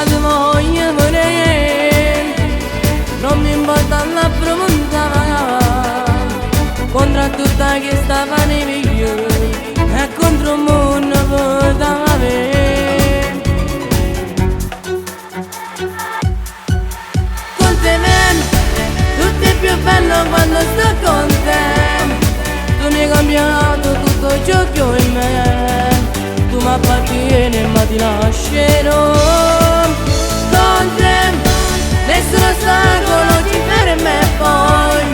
ti voglio volere, non mi importa la profonda, contro tutta questa vaniglia e contro il mondo poteva avere. Con te tutto è più bello quando sto con te. Tu mi hai cambiato tutto ciò che ho in me. Tu mi appartieni ma ti lascerò. Con te nessuno ostacolo ci ferma e poi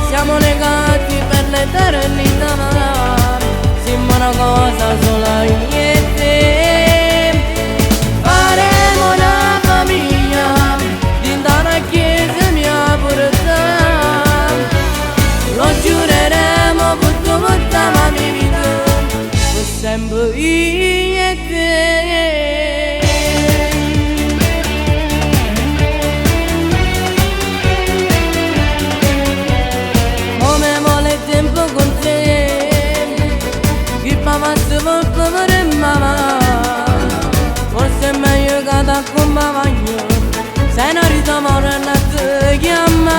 siamo legati per l'eternità. Siamo una cosa sola io e te. Faremo una famiglia dentro una chiesa mia purità. Lo giureremo per tutta la mia vita, per sempre io e te. Come vuole il tempo con te, chi pavasse volta per mamma. Forse è meglio che ti accompagno, se non ritrovo la te chiama.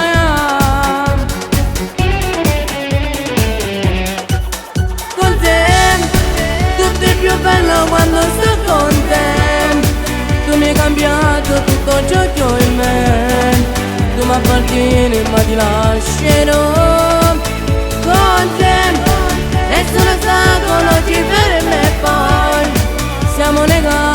Più bello quando sto con te. Tu mi hai cambiato tutto ciò che ho in me. Tu mi appartieni ma ti lascerò. Con te nessun ostacolo ci ferma e poi siamo legati